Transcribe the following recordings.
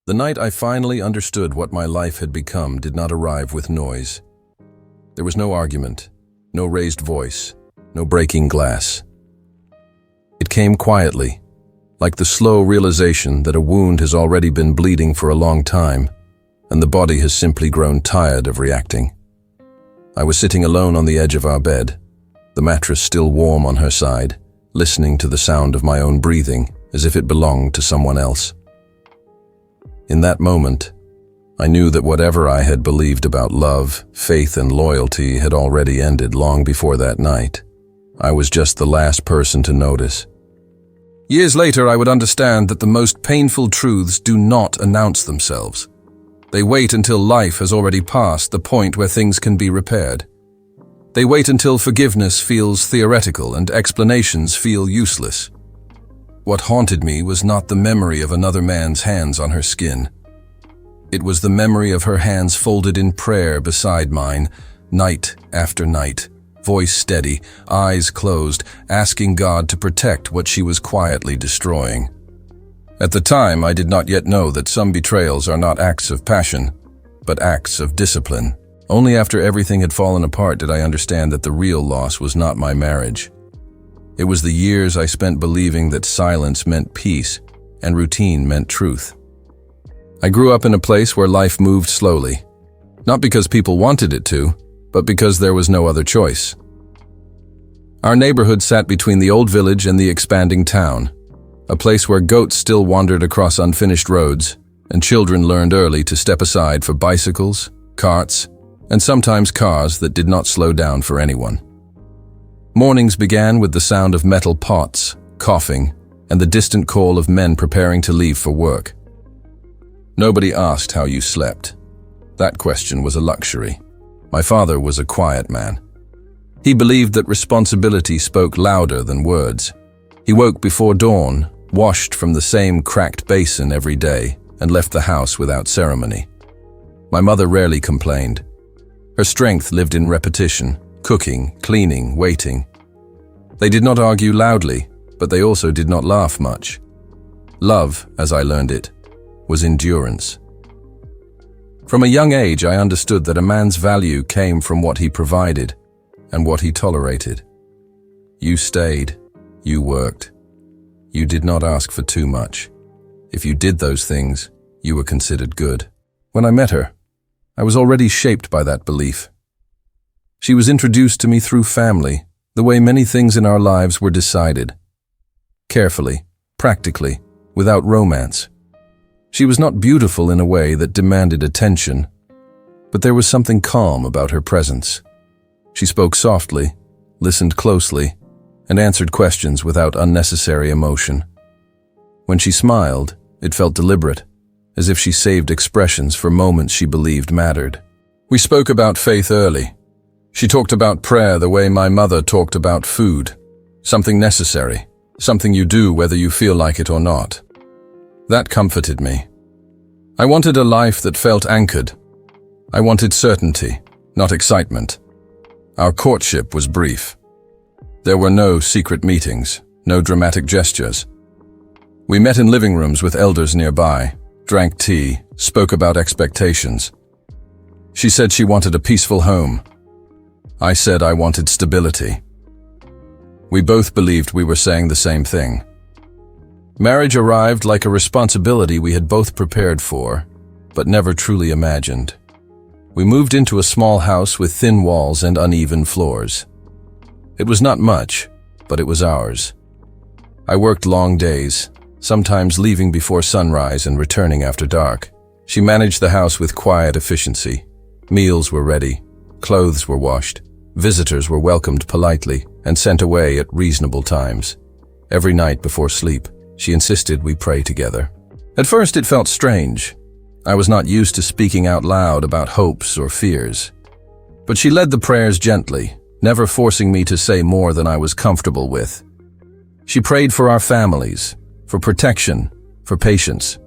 The night I finally understood what my life had become did not arrive with noise. There was no argument, no raised voice, no breaking glass. It came quietly, like the slow realization that a wound has already been bleeding for a long time, and the body has simply grown tired of reacting. I was sitting alone on the edge of our bed, the mattress still warm on her side, listening to the sound of my own breathing as if it belonged to someone else. In that moment, I knew that whatever I had believed about love, faith, and loyalty had already ended long before that night. I was just the last person to notice. Years later, I would understand that the most painful truths do not announce themselves. They wait until life has already passed the point where things can be repaired. They wait until forgiveness feels theoretical and explanations feel useless. What haunted me was not the memory of another man's hands on her skin. It was the memory of her hands folded in prayer beside mine, night after night, voice steady, eyes closed, asking God to protect what she was quietly destroying. At the time, I did not yet know that some betrayals are not acts of passion, but acts of discipline. Only after everything had fallen apart did I understand that the real loss was not my marriage. It was the years I spent believing that silence meant peace and routine meant truth. I grew up in a place where life moved slowly, not because people wanted it to, but because there was no other choice. Our neighborhood sat between the old village and the expanding town, a place where goats still wandered across unfinished roads, and children learned early to step aside for bicycles, carts, and sometimes cars that did not slow down for anyone. Mornings began with the sound of metal pots, coughing, and the distant call of men preparing to leave for work. Nobody asked how you slept. That question was a luxury. My father was a quiet man. He believed that responsibility spoke louder than words. He woke before dawn, washed from the same cracked basin every day, and left the house without ceremony. My mother rarely complained. Her strength lived in repetition, cooking, cleaning, waiting. They did not argue loudly, but they also did not laugh much. Love, as I learned it, was endurance. From a young age, I understood that a man's value came from what he provided and what he tolerated. You stayed, you worked. You did not ask for too much. If you did those things, you were considered good. When I met her, I was already shaped by that belief. She was introduced to me through family, the way many things in our lives were decided. Carefully, practically, without romance. She was not beautiful in a way that demanded attention, but there was something calm about her presence. She spoke softly, listened closely, and answered questions without unnecessary emotion. When she smiled, it felt deliberate, as if she saved expressions for moments she believed mattered. We spoke about faith early. She talked about prayer the way my mother talked about food, something necessary, something you do whether you feel like it or not. That comforted me. I wanted a life that felt anchored. I wanted certainty, not excitement. Our courtship was brief. There were no secret meetings, no dramatic gestures. We met in living rooms with elders nearby, drank tea, spoke about expectations. She said she wanted a peaceful home. I said I wanted stability. We both believed we were saying the same thing. Marriage arrived like a responsibility we had both prepared for, but never truly imagined. We moved into a small house with thin walls and uneven floors. It was not much, but it was ours. I worked long days, sometimes leaving before sunrise and returning after dark. She managed the house with quiet efficiency. Meals were ready, clothes were washed, visitors were welcomed politely and sent away at reasonable times. Every night before sleep, she insisted we pray together. At first it felt strange. I was not used to speaking out loud about hopes or fears. But she led the prayers gently, never forcing me to say more than I was comfortable with. She prayed for our families, for protection, for patience.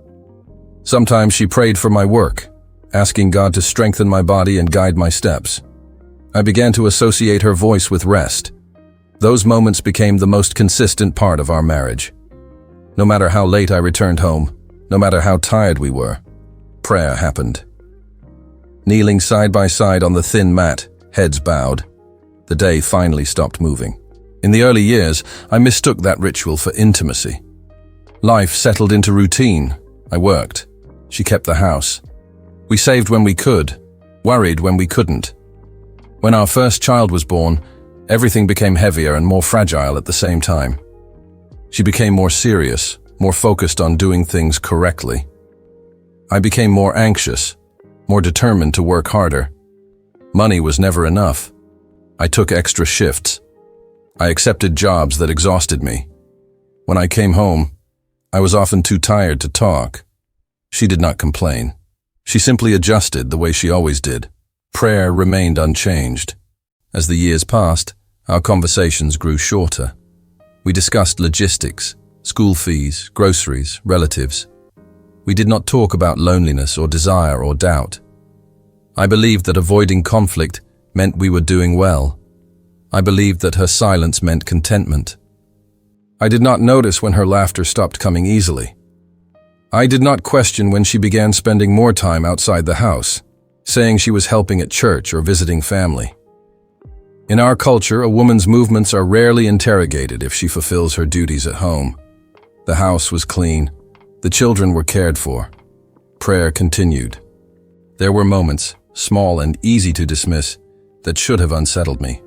Sometimes she prayed for my work, asking God to strengthen my body and guide my steps. I began to associate her voice with rest. Those moments became the most consistent part of our marriage. No matter how late I returned home, no matter how tired we were, prayer happened. Kneeling side by side on the thin mat, heads bowed, the day finally stopped moving. In the early years, I mistook that ritual for intimacy. Life settled into routine. I worked. She kept the house. We saved when we could, worried when we couldn't. When our first child was born, everything became heavier and more fragile at the same time. She became more serious, more focused on doing things correctly. I became more anxious, more determined to work harder. Money was never enough. I took extra shifts. I accepted jobs that exhausted me. When I came home, I was often too tired to talk. She did not complain. She simply adjusted the way she always did. Prayer remained unchanged. As the years passed, our conversations grew shorter. We discussed logistics, school fees, groceries, relatives. We did not talk about loneliness or desire or doubt. I believed that avoiding conflict meant we were doing well. I believed that her silence meant contentment. I did not notice when her laughter stopped coming easily. I did not question when she began spending more time outside the house, saying she was helping at church or visiting family. In our culture, a woman's movements are rarely interrogated if she fulfills her duties at home. The house was clean. The children were cared for. Prayer continued. There were moments, small and easy to dismiss, that should have unsettled me.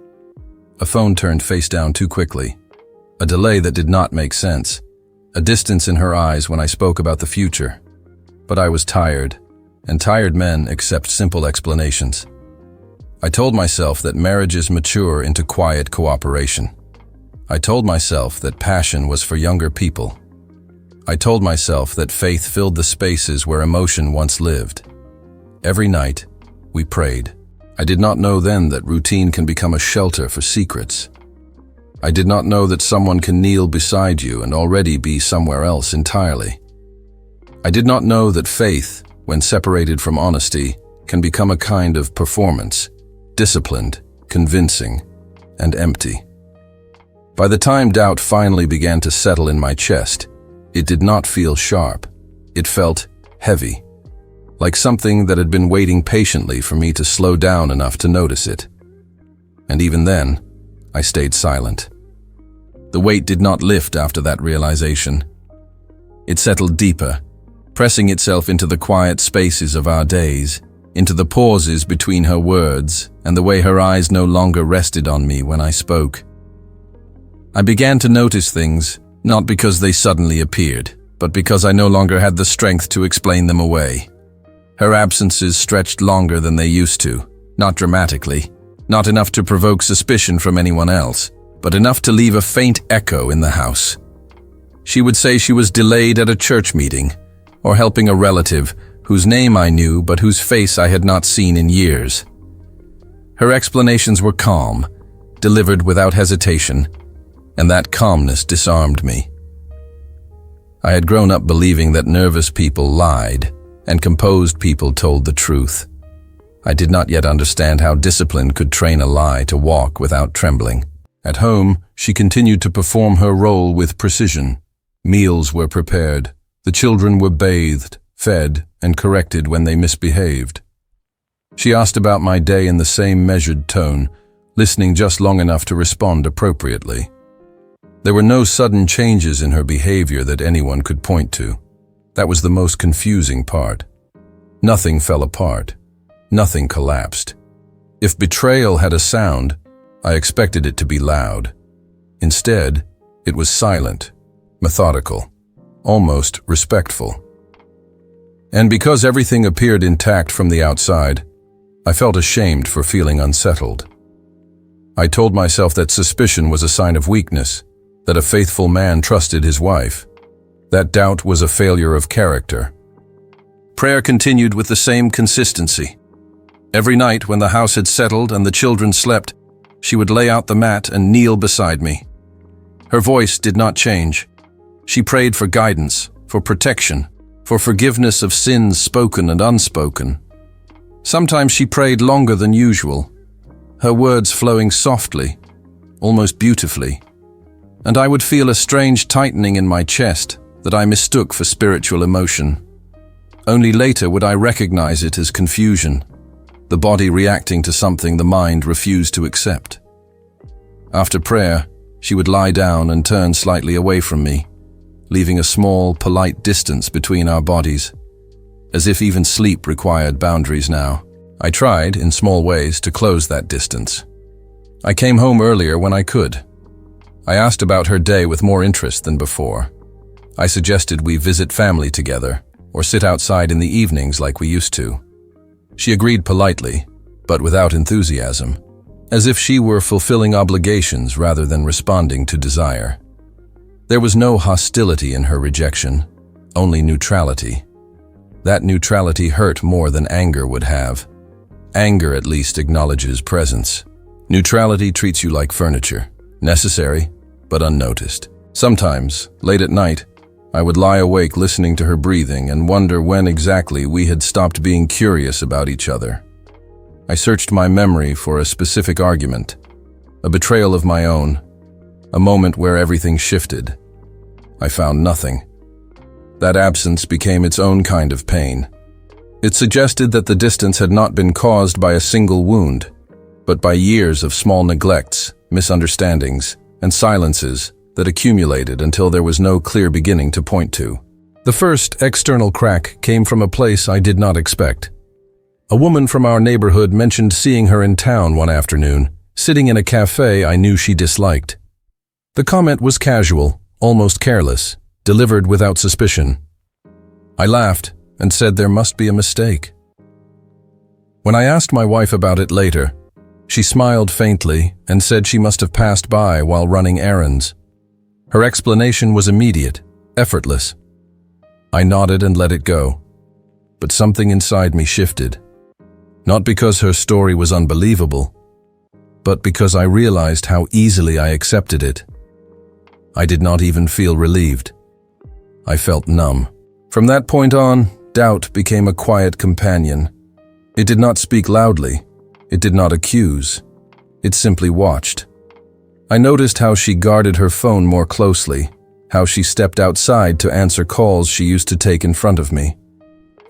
A phone turned face down too quickly. A delay that did not make sense. A distance in her eyes when I spoke about the future. But I was tired, and tired men accept simple explanations. I told myself that marriages mature into quiet cooperation. I told myself that passion was for younger people. I told myself that faith filled the spaces where emotion once lived. Every night, we prayed. I did not know then that routine can become a shelter for secrets. I did not know that someone can kneel beside you and already be somewhere else entirely. I did not know that faith, when separated from honesty, can become a kind of performance, disciplined, convincing, and empty. By the time doubt finally began to settle in my chest, it did not feel sharp. It felt heavy, like something that had been waiting patiently for me to slow down enough to notice it. And even then, I stayed silent. The weight did not lift after that realization. It settled deeper, pressing itself into the quiet spaces of our days, into the pauses between her words and the way her eyes no longer rested on me when I spoke. I began to notice things, not because they suddenly appeared, but because I no longer had the strength to explain them away. Her absences stretched longer than they used to, not dramatically, not enough to provoke suspicion from anyone else, but enough to leave a faint echo in the house. She would say she was delayed at a church meeting, or helping a relative whose name I knew but whose face I had not seen in years. Her explanations were calm, delivered without hesitation, and that calmness disarmed me. I had grown up believing that nervous people lied, and composed people told the truth. I did not yet understand how discipline could train a lie to walk without trembling. At home, she continued to perform her role with precision. Meals were prepared. The children were bathed, fed, and corrected when they misbehaved. She asked about my day in the same measured tone, listening just long enough to respond appropriately. There were no sudden changes in her behavior that anyone could point to. That was the most confusing part. Nothing fell apart. Nothing collapsed. If betrayal had a sound, I expected it to be loud. Instead, it was silent, methodical, almost respectful. And because everything appeared intact from the outside, I felt ashamed for feeling unsettled. I told myself that suspicion was a sign of weakness, that a faithful man trusted his wife. That doubt was a failure of character. Prayer continued with the same consistency. Every night when the house had settled and the children slept, she would lay out the mat and kneel beside me. Her voice did not change. She prayed for guidance, for protection, for forgiveness of sins spoken and unspoken. Sometimes she prayed longer than usual, her words flowing softly, almost beautifully, and I would feel a strange tightening in my chest that I mistook for spiritual emotion. Only later would I recognize it as confusion, the body reacting to something the mind refused to accept. After prayer, she would lie down and turn slightly away from me, leaving a small, polite distance between our bodies, as if even sleep required boundaries now. I tried, in small ways, to close that distance. I came home earlier when I could. I asked about her day with more interest than before. I suggested we visit family together, or sit outside in the evenings like we used to. She agreed politely, but without enthusiasm, as if she were fulfilling obligations rather than responding to desire. There was no hostility in her rejection, only neutrality. That neutrality hurt more than anger would have. Anger at least acknowledges presence. Neutrality treats you like furniture, necessary but unnoticed. Sometimes, late at night, I would lie awake listening to her breathing and wonder when exactly we had stopped being curious about each other. I searched my memory for a specific argument, a betrayal of my own, a moment where everything shifted. I found nothing. That absence became its own kind of pain. It suggested that the distance had not been caused by a single wound, but by years of small neglects, misunderstandings, and silences that accumulated until there was no clear beginning to point to. The first external crack came from a place I did not expect. A woman from our neighborhood mentioned seeing her in town one afternoon, sitting in a cafe I knew she disliked. The comment was casual, almost careless, delivered without suspicion. I laughed and said there must be a mistake. When I asked my wife about it later, she smiled faintly and said she must have passed by while running errands. Her explanation was immediate, effortless. I nodded and let it go, but something inside me shifted. Not because her story was unbelievable, but because I realized how easily I accepted it. I did not even feel relieved. I felt numb. From that point on, doubt became a quiet companion. It did not speak loudly. It did not accuse. It simply watched. I noticed how she guarded her phone more closely, how she stepped outside to answer calls she used to take in front of me.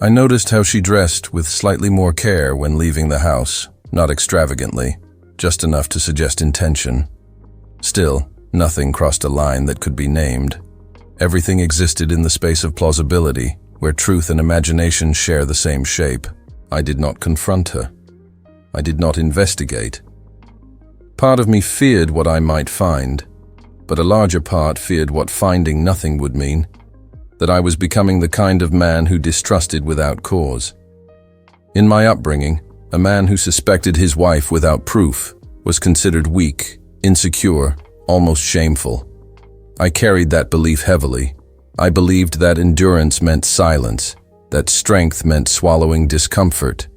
I noticed how she dressed with slightly more care when leaving the house, not extravagantly, just enough to suggest intention. Still, nothing crossed a line that could be named. Everything existed in the space of plausibility, where truth and imagination share the same shape. I did not confront her. I did not investigate. Part of me feared what I might find, but a larger part feared what finding nothing would mean, that I was becoming the kind of man who distrusted without cause. In my upbringing, a man who suspected his wife without proof was considered weak, insecure, almost shameful. I carried that belief heavily. I believed that endurance meant silence, that strength meant swallowing discomfort.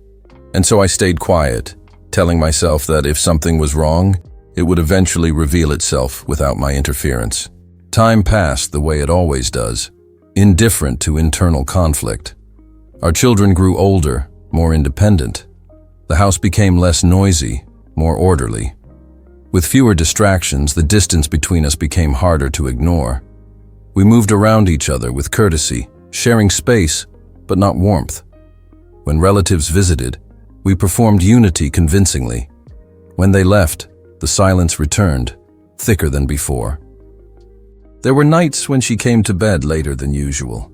And so I stayed quiet, telling myself that if something was wrong, it would eventually reveal itself without my interference. Time passed the way it always does, indifferent to internal conflict. Our children grew older, more independent. The house became less noisy, more orderly. With fewer distractions, the distance between us became harder to ignore. We moved around each other with courtesy, sharing space, but not warmth. When relatives visited, we performed unity convincingly. When they left, the silence returned, thicker than before. There were nights when she came to bed later than usual.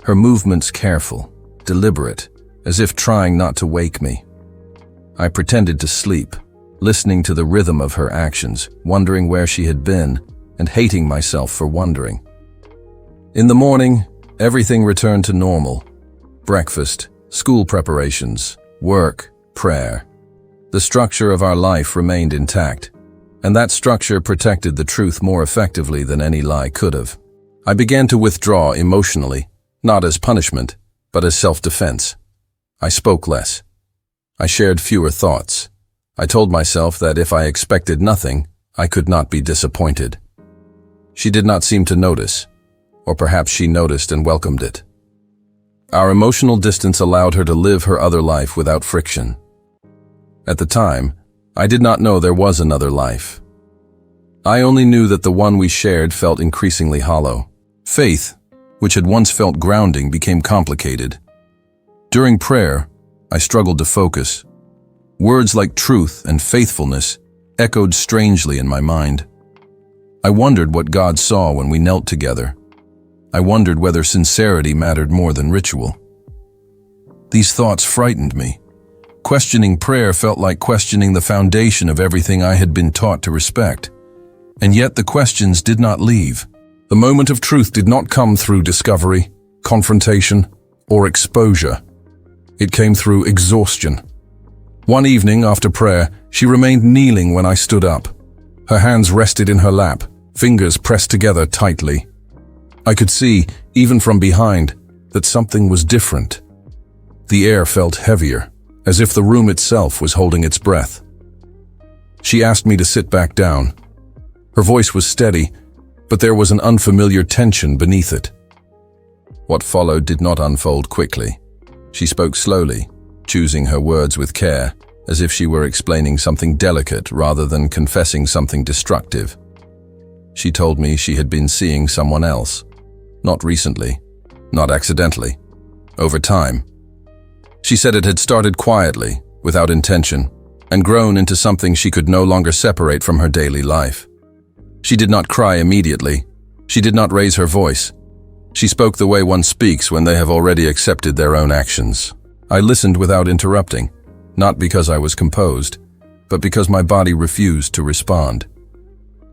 Her movements careful, deliberate, as if trying not to wake me. I pretended to sleep, listening to the rhythm of her actions, wondering where she had been, and hating myself for wondering. In the morning, everything returned to normal. Breakfast, school preparations, work, prayer. The structure of our life remained intact, and that structure protected the truth more effectively than any lie could have. I began to withdraw emotionally, not as punishment, but as self-defense. I spoke less. I shared fewer thoughts. I told myself that if I expected nothing, I could not be disappointed. She did not seem to notice, or perhaps she noticed and welcomed it. Our emotional distance allowed her to live her other life without friction. At the time, I did not know there was another life. I only knew that the one we shared felt increasingly hollow. Faith, which had once felt grounding, became complicated. During prayer, I struggled to focus. Words like truth and faithfulness echoed strangely in my mind. I wondered what God saw when we knelt together. I wondered whether sincerity mattered more than ritual. These thoughts frightened me. Questioning prayer felt like questioning the foundation of everything I had been taught to respect. And yet the questions did not leave. The moment of truth did not come through discovery, confrontation, or exposure. It came through exhaustion. One evening after prayer, she remained kneeling when I stood up. Her hands rested in her lap, fingers pressed together tightly. I could see, even from behind, that something was different. The air felt heavier, as if the room itself was holding its breath. She asked me to sit back down. Her voice was steady, but there was an unfamiliar tension beneath it. What followed did not unfold quickly. She spoke slowly, choosing her words with care, as if she were explaining something delicate rather than confessing something destructive. She told me she had been seeing someone else. Not recently, not accidentally, over time. She said it had started quietly, without intention, and grown into something she could no longer separate from her daily life. She did not cry immediately. She did not raise her voice. She spoke the way one speaks when they have already accepted their own actions. I listened without interrupting, not because I was composed, but because my body refused to respond.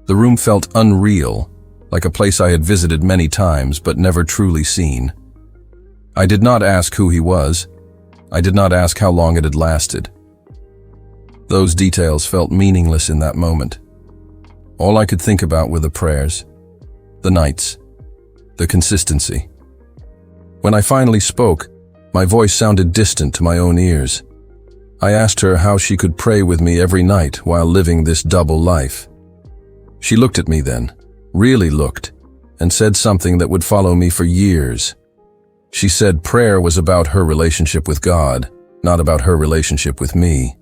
The room felt unreal, like a place I had visited many times but never truly seen. I did not ask who he was. I did not ask how long it had lasted. Those details felt meaningless in that moment. All I could think about were the prayers, the nights, the consistency. When I finally spoke, my voice sounded distant to my own ears. I asked her how she could pray with me every night while living this double life. She looked at me then, really looked, and said something that would follow me for years. She said prayer was about her relationship with God, not about her relationship with me.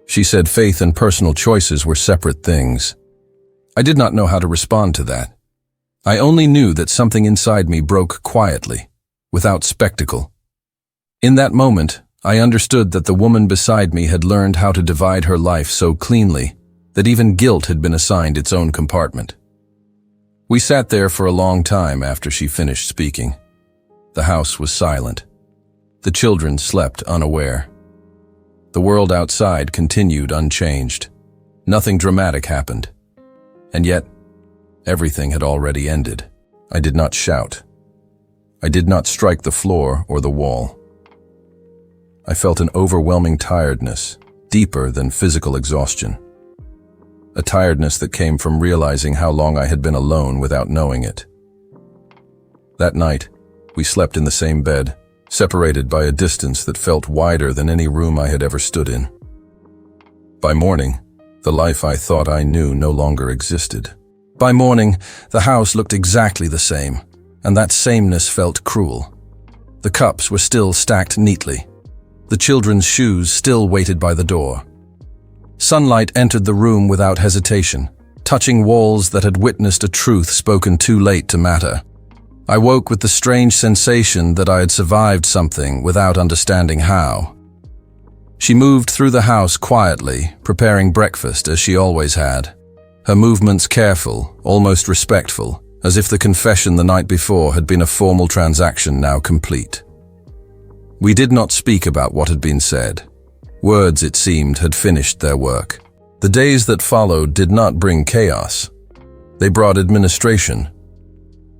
She said faith and personal choices were separate things. I did not know how to respond to that. I only knew that something inside me broke quietly, without spectacle. In that moment, I understood that the woman beside me had learned how to divide her life so cleanly that even guilt had been assigned its own compartment. We sat there for a long time after she finished speaking. The house was silent. The children slept unaware. The world outside continued unchanged. Nothing dramatic happened. And yet, everything had already ended. I did not shout. I did not strike the floor or the wall. I felt an overwhelming tiredness, deeper than physical exhaustion. A tiredness that came from realizing how long I had been alone without knowing it. That night, we slept in the same bed, separated by a distance that felt wider than any room I had ever stood in. By morning, the life I thought I knew no longer existed. By morning, the house looked exactly the same, and that sameness felt cruel. The cups were still stacked neatly. The children's shoes still waited by the door. Sunlight entered the room without hesitation, touching walls that had witnessed a truth spoken too late to matter. I woke with the strange sensation that I had survived something without understanding how. She moved through the house quietly, preparing breakfast as she always had. Her movements careful, almost respectful, as if the confession the night before had been a formal transaction now complete. We did not speak about what had been said. Words, it seemed, had finished their work. The days that followed did not bring chaos. They brought administration.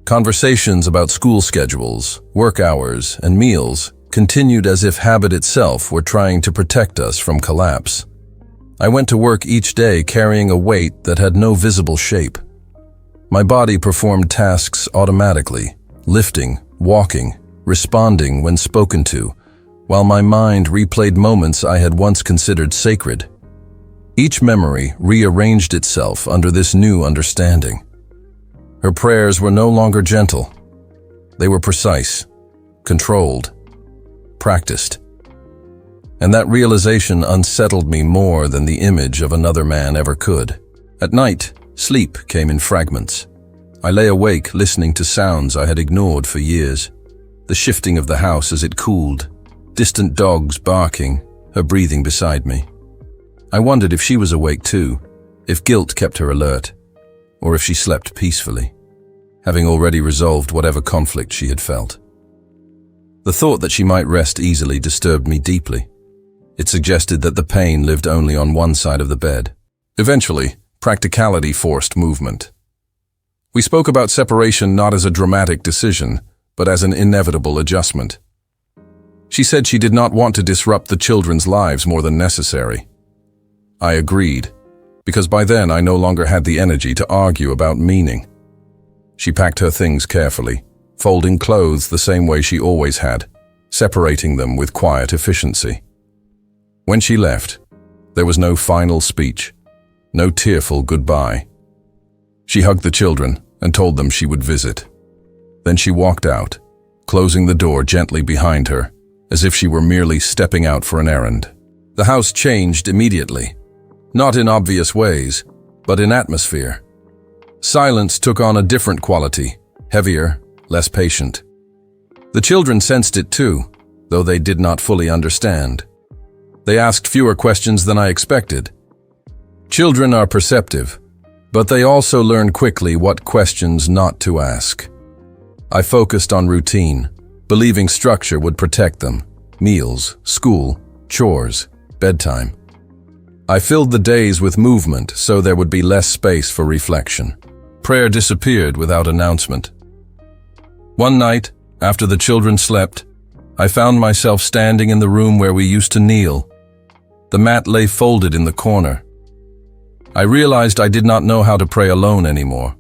Conversations about school schedules, work hours, and meals continued as if habit itself were trying to protect us from collapse. I went to work each day carrying a weight that had no visible shape. My body performed tasks automatically, lifting, walking, responding when spoken to, while my mind replayed moments I had once considered sacred. Each memory rearranged itself under this new understanding. Her prayers were no longer gentle. They were precise, controlled, practiced. And that realization unsettled me more than the image of another man ever could. At night, sleep came in fragments. I lay awake listening to sounds I had ignored for years. The shifting of the house as it cooled, distant dogs barking, her breathing beside me. I wondered if she was awake too, if guilt kept her alert, or if she slept peacefully, having already resolved whatever conflict she had felt. The thought that she might rest easily disturbed me deeply. It suggested that the pain lived only on one side of the bed. Eventually, practicality forced movement. We spoke about separation not as a dramatic decision, but as an inevitable adjustment. She said she did not want to disrupt the children's lives more than necessary. I agreed, because by then I no longer had the energy to argue about meaning. She packed her things carefully, folding clothes the same way she always had, separating them with quiet efficiency. When she left, there was no final speech, no tearful goodbye. She hugged the children and told them she would visit. Then she walked out, closing the door gently behind her, as if she were merely stepping out for an errand. The house changed immediately, not in obvious ways, but in atmosphere. Silence took on a different quality, heavier, less patient. The children sensed it too, though they did not fully understand. They asked fewer questions than I expected. Children are perceptive, but they also learn quickly what questions not to ask. I focused on routine, believing structure would protect them: meals, school, chores, bedtime. I filled the days with movement so there would be less space for reflection. Prayer disappeared without announcement. One night, after the children slept, I found myself standing in the room where we used to kneel. The mat lay folded in the corner. I realized I did not know how to pray alone anymore.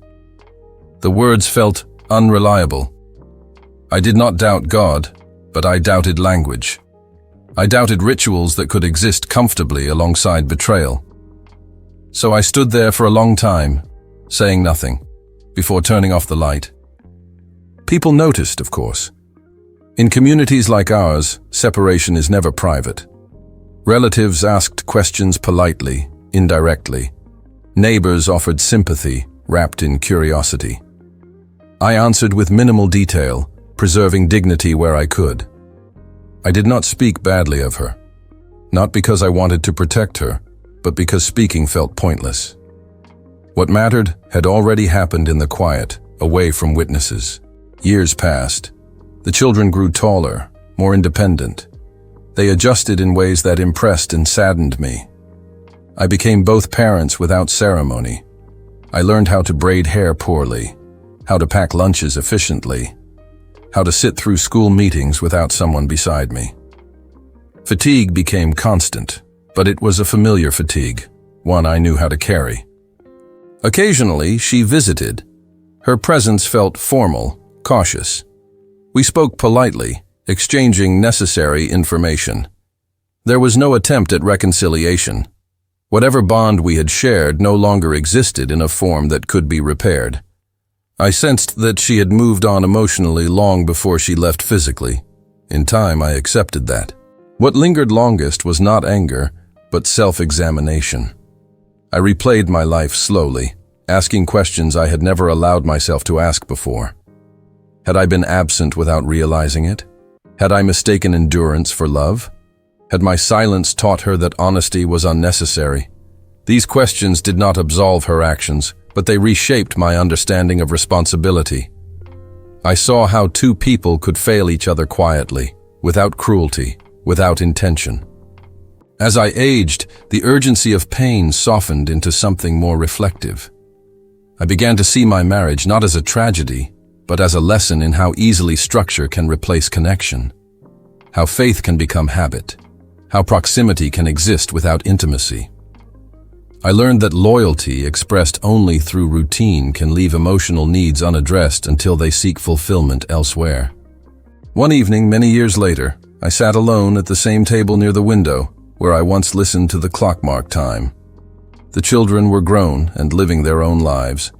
The words felt unreliable. I did not doubt God, but I doubted language. I doubted rituals that could exist comfortably alongside betrayal. So I stood there for a long time, saying nothing, before turning off the light. People noticed, of course. In communities like ours, separation is never private. Relatives asked questions politely, indirectly. Neighbors offered sympathy, wrapped in curiosity. I answered with minimal detail, preserving dignity where I could. I did not speak badly of her, not because I wanted to protect her, but because speaking felt pointless. What mattered had already happened in the quiet, away from witnesses. Years passed. The children grew taller, more independent. They adjusted in ways that impressed and saddened me. I became both parents without ceremony. I learned how to braid hair poorly, how to pack lunches efficiently, how to sit through school meetings without someone beside me. Fatigue became constant, but it was a familiar fatigue, one I knew how to carry. Occasionally, she visited. Her presence felt formal, cautious. We spoke politely, exchanging necessary information. There was no attempt at reconciliation. Whatever bond we had shared no longer existed in a form that could be repaired. I sensed that she had moved on emotionally long before she left physically. In time, I accepted that. What lingered longest was not anger, but self-examination. I replayed my life slowly, asking questions I had never allowed myself to ask before. Had I been absent without realizing it? Had I mistaken endurance for love? Had my silence taught her that honesty was unnecessary? These questions did not absolve her actions, but they reshaped my understanding of responsibility. I saw how two people could fail each other quietly, without cruelty, without intention. As I aged, the urgency of pain softened into something more reflective. I began to see my marriage not as a tragedy, but as a lesson in how easily structure can replace connection, how faith can become habit, how proximity can exist without intimacy. I learned that loyalty expressed only through routine can leave emotional needs unaddressed until they seek fulfillment elsewhere. One evening, many years later, I sat alone at the same table near the window where I once listened to the clock mark time. The children were grown and living their own lives.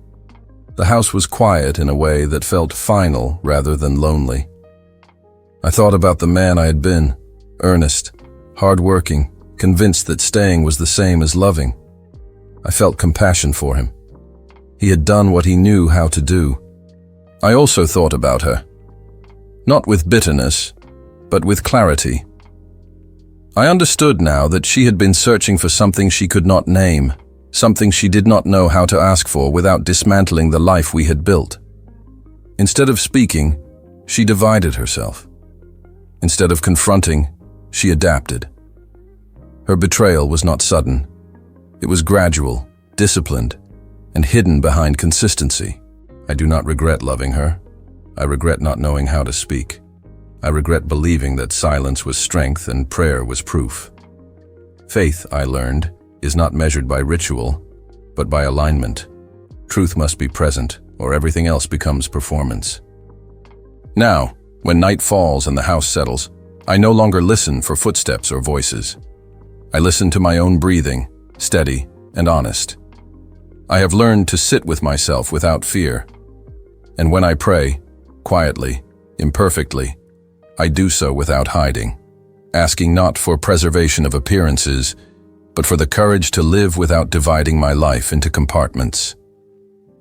The house was quiet in a way that felt final rather than lonely. I thought about the man I had been, earnest, hard-working, convinced that staying was the same as loving. I felt compassion for him. He had done what he knew how to do. I also thought about her, not with bitterness, but with clarity, I understood now that she had been searching for something she could not name, something she did not know how to ask for without dismantling the life we had built. Instead of speaking, she divided herself. Instead of confronting, she adapted. Her betrayal was not sudden. It was gradual, disciplined, and hidden behind consistency. I do not regret loving her. I regret not knowing how to speak. I regret believing that silence was strength and prayer was proof. Faith, I learned, is not measured by ritual, but by alignment. Truth must be present, or everything else becomes performance. Now, when night falls and the house settles, I no longer listen for footsteps or voices. I listen to my own breathing, steady and honest. I have learned to sit with myself without fear. And when I pray, quietly, imperfectly, I do so without hiding, asking not for preservation of appearances, but for the courage to live without dividing my life into compartments.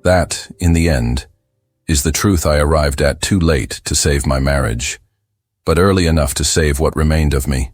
That, in the end, is the truth I arrived at too late to save my marriage, but early enough to save what remained of me.